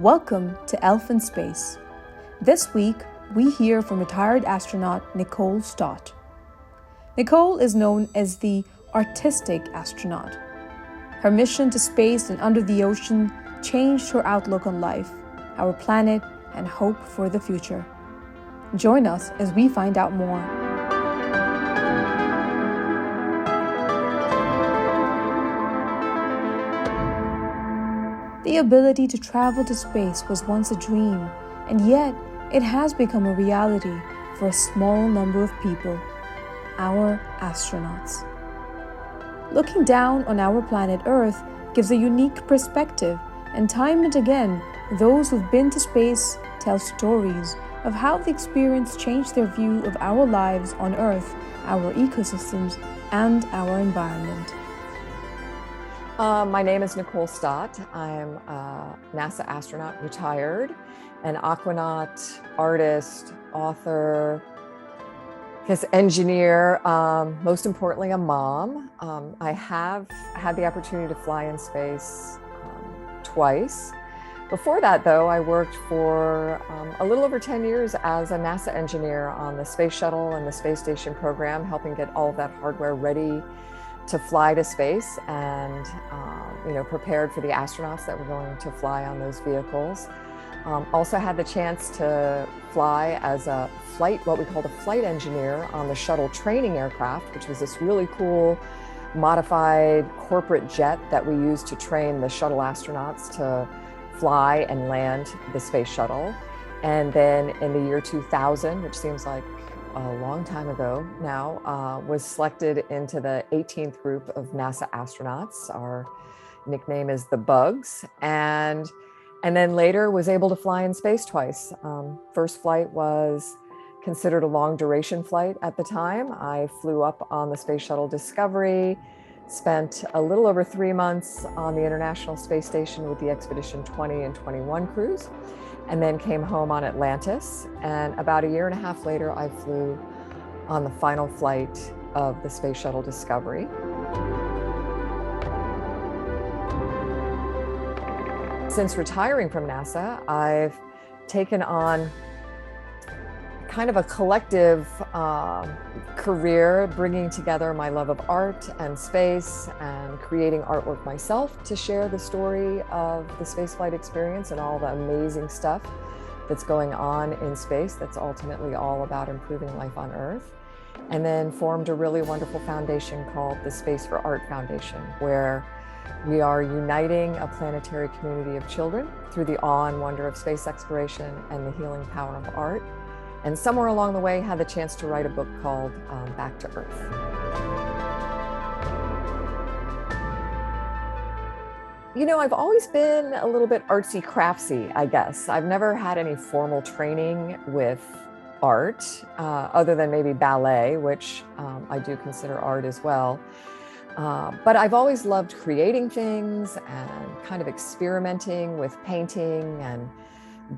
Welcome to Elf in Space. This week, we hear from retired astronaut Nicole Stott. Nicole is known as the artistic astronaut. Her mission to space and under the ocean changed her outlook on life, our planet, and hope for the future. Join us as we find out more. The ability to travel to space was once a dream, and yet it has become a reality for a small number of people, our astronauts. Looking down on our planet Earth gives a unique perspective, and time and again, those who've been to space tell stories of how the experience changed their view of our lives on Earth, our ecosystems, and our environment. My name is Nicole Stott. I'm a NASA astronaut, retired, an aquanaut, artist, author, engineer, most importantly, a mom. I have had the opportunity to fly in space twice. Before that, though, I worked for a little over 10 years as a NASA engineer on the space shuttle and the space station program, helping get all of that hardware ready to fly to space and prepared for the astronauts that were going to fly on those vehicles. Also had the chance to fly as a what we called a flight engineer on the shuttle training aircraft, which was this really cool modified corporate jet that we used to train the shuttle astronauts to fly and land the space shuttle. And then in the year 2000, which seems like a long time ago now, was selected into the 18th group of NASA astronauts. Our nickname is the Bugs. And then later was able to fly in space twice. First flight was considered a long duration flight at the time. I flew up on the Space Shuttle Discovery, spent a little over 3 months on the International Space Station with the Expedition 20 and 21 crews, and then came home on Atlantis. And about a year and a half later, I flew on the final flight of the Space Shuttle Discovery. Since retiring from NASA, I've taken on kind of a collective career, bringing together my love of art and space and creating artwork myself to share the story of the spaceflight experience and all the amazing stuff that's going on in space that's ultimately all about improving life on Earth. And then formed a really wonderful foundation called the Space for Art Foundation, where we are uniting a planetary community of children through the awe and wonder of space exploration and the healing power of art. And somewhere along the way, had the chance to write a book called Back to Earth. I've always been a little bit artsy craftsy, I guess. I've never had any formal training with art, other than maybe ballet, which I do consider art as well. But I've always loved creating things and kind of experimenting with painting and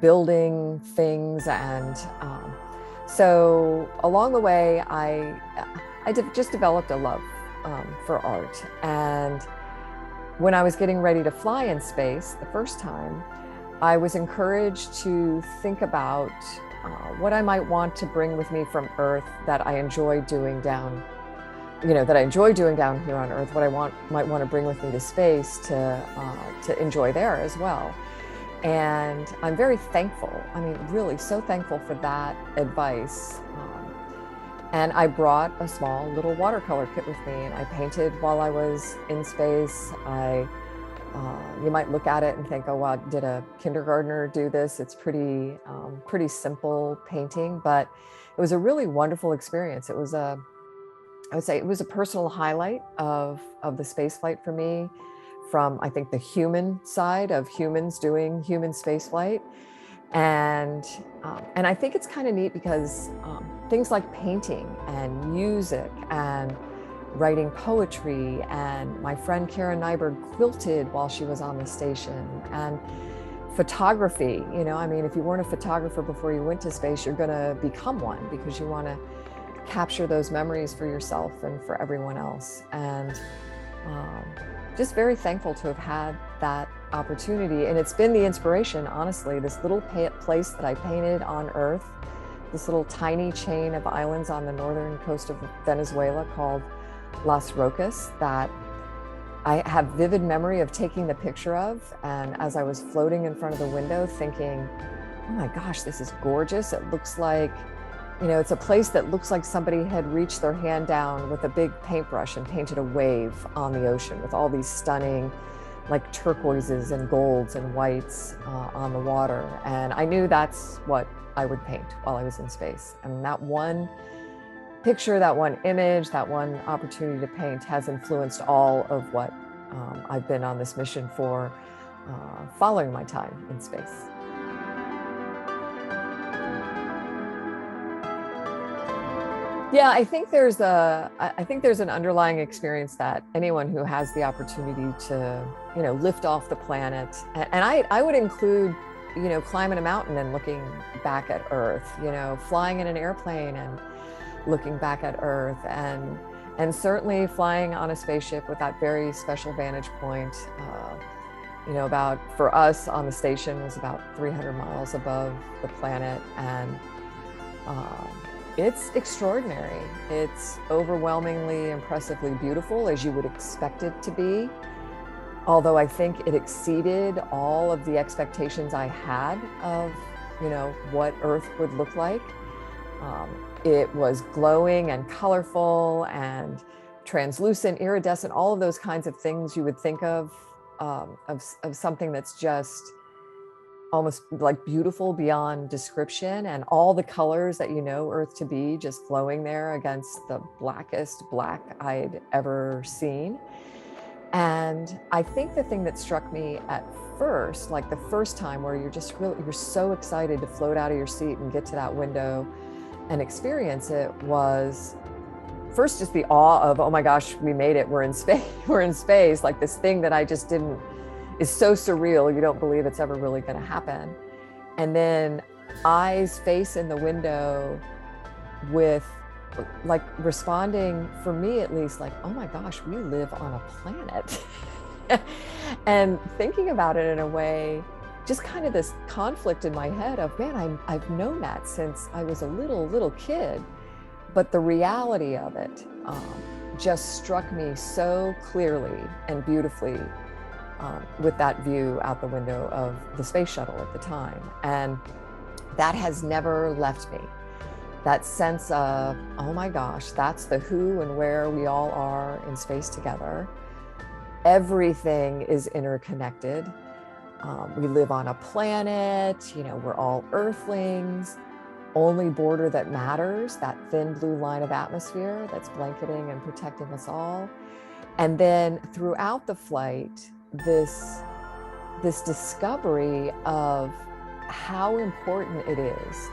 building things. And so along the way, I just developed a love for art. And when I was getting ready to fly in space the first time, I was encouraged to think about what I might want to bring with me from Earth that I enjoy doing down here on Earth, what I might want to bring with me to space to enjoy there as well. And I'm very thankful, really so thankful for that advice. And I brought a small little watercolor kit with me, and I painted while I was in space. You might look at it and think, oh, wow, did a kindergartner do this? It's pretty simple painting, but it was a really wonderful experience. I would say it was a personal highlight of the space flight for me, from, I think, the human side of humans doing human space flight. And I think it's kind of neat because things like painting and music and writing poetry, and my friend Karen Nyberg quilted while she was on the station, and photography. If you weren't a photographer before you went to space, you're going to become one because you want to capture those memories for yourself and for everyone else. And just very thankful to have had that opportunity, and it's been the inspiration, honestly, this little place that I painted on Earth, this little tiny chain of islands on the northern coast of Venezuela called Las Rocas, that I have vivid memory of taking the picture of, and as I was floating in front of the window thinking, oh my gosh, this is gorgeous. It looks like, it's a place that looks like somebody had reached their hand down with a big paintbrush and painted a wave on the ocean with all these stunning like turquoises and golds and whites on the water. And I knew that's what I would paint while I was in space. And that one picture, that one image, that one opportunity to paint has influenced all of what I've been on this mission for following my time in space. Yeah, I think there's an underlying experience that anyone who has the opportunity to, lift off the planet, and I would include, climbing a mountain and looking back at Earth, flying in an airplane and looking back at Earth, and certainly flying on a spaceship with that very special vantage point, for us on the station was about 300 miles above the planet, and it's extraordinary. It's overwhelmingly, impressively beautiful, as you would expect it to be. Although I think it exceeded all of the expectations I had of, what Earth would look like. It was glowing and colorful and translucent, iridescent, all of those kinds of things you would think of something that's just almost like beautiful beyond description, and all the colors that Earth to be just glowing there against the blackest black I'd ever seen. And I think the thing that struck me at first, like the first time where you're so excited to float out of your seat and get to that window and experience it, was first just the awe of, oh my gosh, we made it, we're in space, like this thing that I just didn't, is so surreal, you don't believe it's ever really going to happen. And then eyes face in the window with like responding, for me at least, like, oh my gosh, we live on a planet. And thinking about it in a way, just kind of this conflict in my head of, man, I've known that since I was a little kid, but the reality of it just struck me so clearly and beautifully with that view out the window of the space shuttle at the time. And that has never left me. That sense of, oh my gosh, that's the who and where we all are in space together. Everything is interconnected. We live on a planet, we're all Earthlings. Only border that matters, that thin blue line of atmosphere that's blanketing and protecting us all. And then throughout the flight, this discovery of how important it is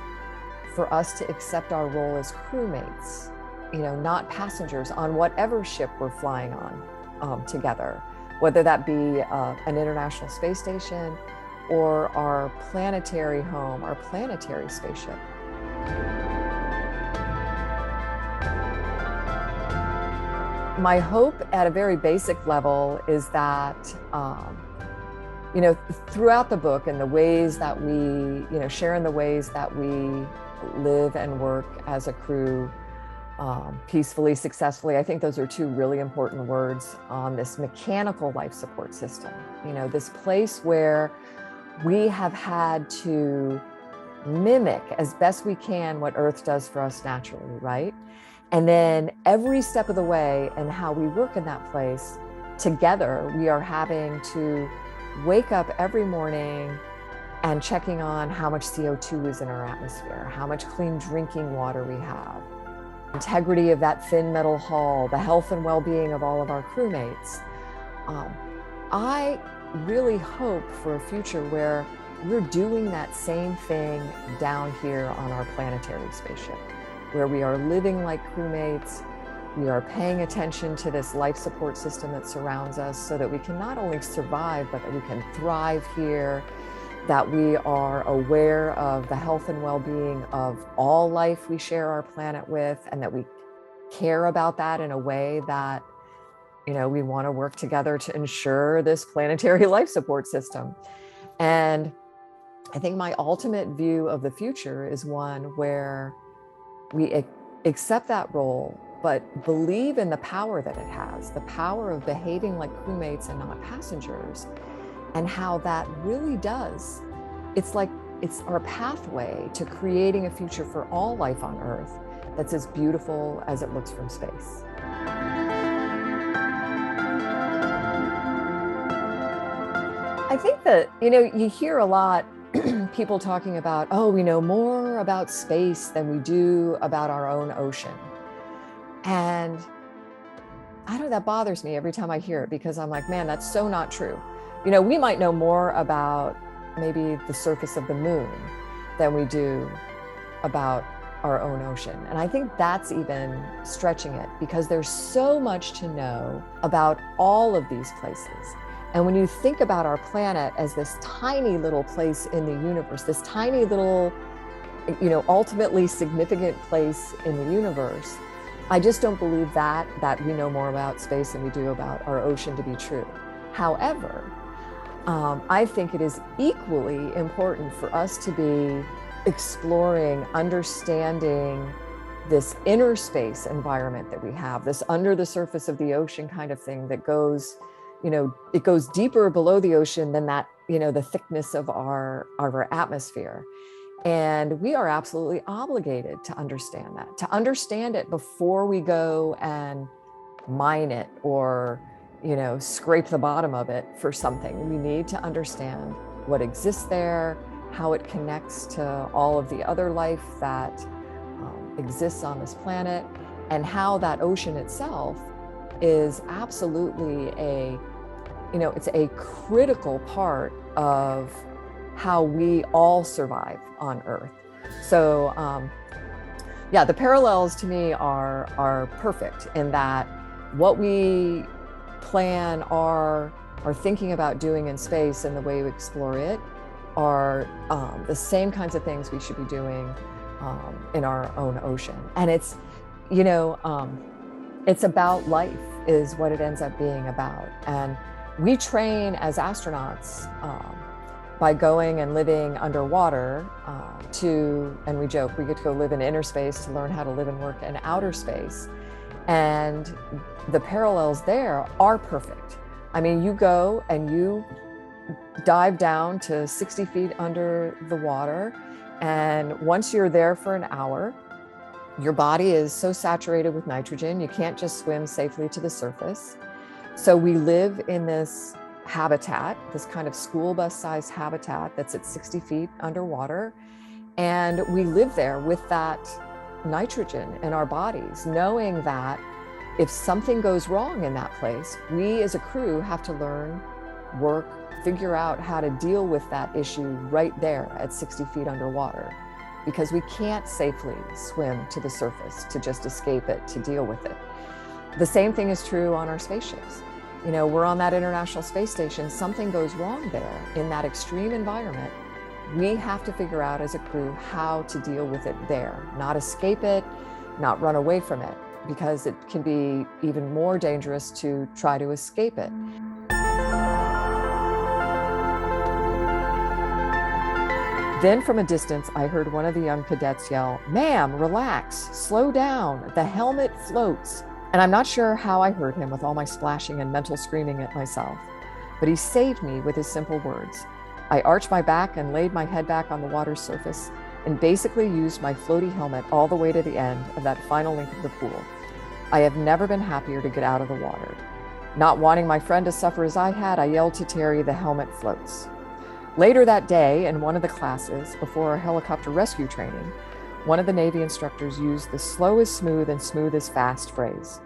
for us to accept our role as crewmates, not passengers on whatever ship we're flying on together, whether that be an international space station or our planetary home, our planetary spaceship. My hope at a very basic level is that, throughout the book and the ways that we, sharing the ways that we live and work as a crew peacefully, successfully, I think those are two really important words on this mechanical life support system. This place where we have had to mimic as best we can what Earth does for us naturally, right? And then every step of the way and how we work in that place together, we are having to wake up every morning and checking on how much CO2 is in our atmosphere, how much clean drinking water we have, integrity of that thin metal hull, the health and well-being of all of our crewmates. I really hope for a future where we're doing that same thing down here on our planetary spaceship, where we are living like crewmates, we are paying attention to this life support system that surrounds us so that we can not only survive, but that we can thrive here, that we are aware of the health and well-being of all life we share our planet with, and that we care about that in a way that we want to work together to ensure this planetary life support system. And I think my ultimate view of the future is one where we accept that role, but believe in the power that it has, the power of behaving like crewmates and not passengers, and how that really does. It's our pathway to creating a future for all life on Earth that's as beautiful as it looks from space. I think that, you hear a lot people talking about, oh, we know more about space than we do about our own ocean. And I don't know, that bothers me every time I hear it, because I'm like, man, that's so not true. We might know more about maybe the surface of the moon than we do about our own ocean. And I think that's even stretching it, because there's so much to know about all of these places. And when you think about our planet as this tiny little place in the universe, this tiny little, ultimately significant place in the universe, I just don't believe that we know more about space than we do about our ocean to be true. However, I think it is equally important for us to be exploring, understanding this inner space environment that we have, this under the surface of the ocean kind of thing that goes, it goes deeper below the ocean than that, the thickness of our atmosphere. And we are absolutely obligated to understand that, to understand it before we go and mine it or, scrape the bottom of it for something. We need to understand what exists there, how it connects to all of the other life that exists on this planet, and how that ocean itself is absolutely it's a critical part of how we all survive on Earth. So the parallels to me are perfect in that what we plan are thinking about doing in space and the way we explore it are the same kinds of things we should be doing in our own ocean. And it's about life is what it ends up being about. And we train as astronauts by going and living underwater and we joke, we get to go live in inner space to learn how to live and work in outer space. And the parallels there are perfect. I mean, you go and you dive down to 60 feet under the water. And once you're there for an hour, your body is so saturated with nitrogen, you can't just swim safely to the surface. So we live in this habitat, this kind of school bus sized habitat that's at 60 feet underwater. And we live there with that nitrogen in our bodies, knowing that if something goes wrong in that place, we as a crew have to learn, work, figure out how to deal with that issue right there at 60 feet underwater, because we can't safely swim to the surface to just escape it, to deal with it. The same thing is true on our spaceships. We're on that International Space Station, something goes wrong there in that extreme environment. We have to figure out as a crew how to deal with it there, not escape it, not run away from it, because it can be even more dangerous to try to escape it. Then from a distance, I heard one of the young cadets yell, "Ma'am, relax, slow down, the helmet floats." And I'm not sure how I heard him with all my splashing and mental screaming at myself, but he saved me with his simple words. I arched my back and laid my head back on the water's surface and basically used my floaty helmet all the way to the end of that final length of the pool. I have never been happier to get out of the water. Not wanting my friend to suffer as I had, I yelled to Terry, "The helmet floats." Later that day, in one of the classes before our helicopter rescue training, one of the Navy instructors used the slow is smooth and smooth is fast phrase.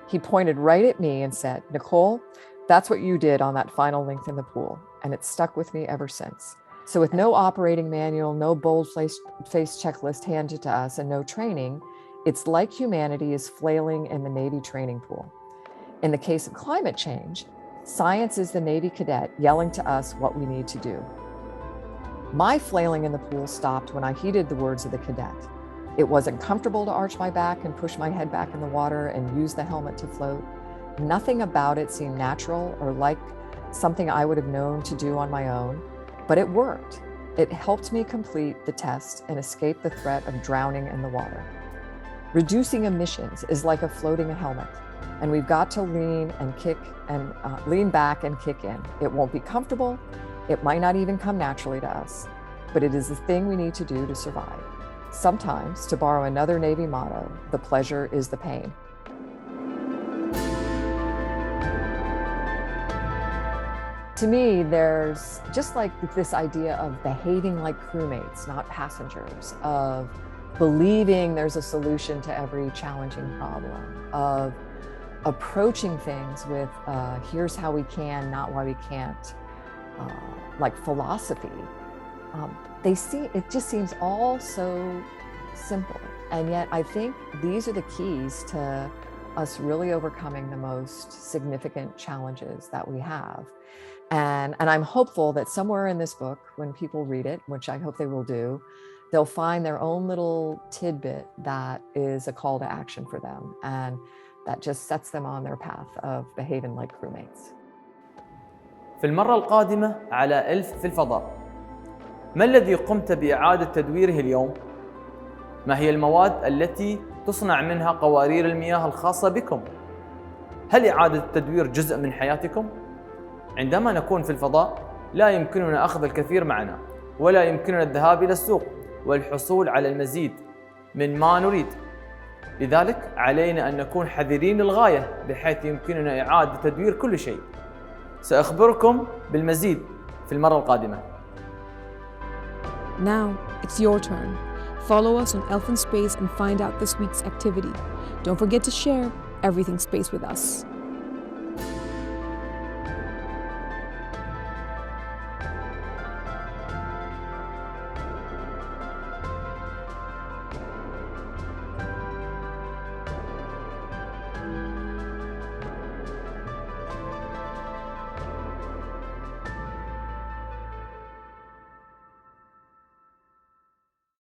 He pointed right at me and said, "Nicole, that's what you did on that final length in the pool." And it's stuck with me ever since. So with no operating manual, no bold-faced checklist handed to us, and no training, it's like humanity is flailing in the Navy training pool. In the case of climate change, science is the Navy cadet yelling to us what we need to do. My flailing in the pool stopped when I heeded the words of the cadet. It wasn't comfortable to arch my back and push my head back in the water and use the helmet to float. Nothing about it seemed natural or like something I would have known to do on my own, but it worked. It helped me complete the test and escape the threat of drowning in the water. Reducing emissions is like a floating helmet, and we've got to lean back and kick in. It won't be comfortable. It might not even come naturally to us, but it is the thing we need to do to survive. Sometimes, to borrow another Navy motto, the pleasure is the pain. To me, there's just like this idea of behaving like crewmates, not passengers, of believing there's a solution to every challenging problem, of approaching things with here's how we can, not why we can't, like philosophy. It just seems all so simple. And yet I think these are the keys to us really overcoming the most significant challenges that we have. And I'm hopeful that somewhere in this book, when people read it, which I hope they will do, they'll find their own little tidbit that is a call to action for them, and that just sets them on their path of behaving like crewmates. في المرة القادمة على ألف في الفضاء، ما الذي قمت بإعادة تدويره اليوم؟ ما هي المواد التي تصنع منها قوارير المياه الخاصة بكم؟ هل إعادة التدوير جزء من حياتكم؟ عندما نكون في الفضاء لا يمكننا أخذ الكثير معنا، ولا يمكننا الذهاب إلى السوق والحصول على المزيد من ما نريد. لذلك علينا أن نكون حذرين للغاية بحيث يمكننا إعادة تدوير كل شيء. سأخبركم بالمزيد في المرة القادمة. Now, it's your turn. Follow us on Elf in Space and find out this week's activity. Don't forget to share everything space with us.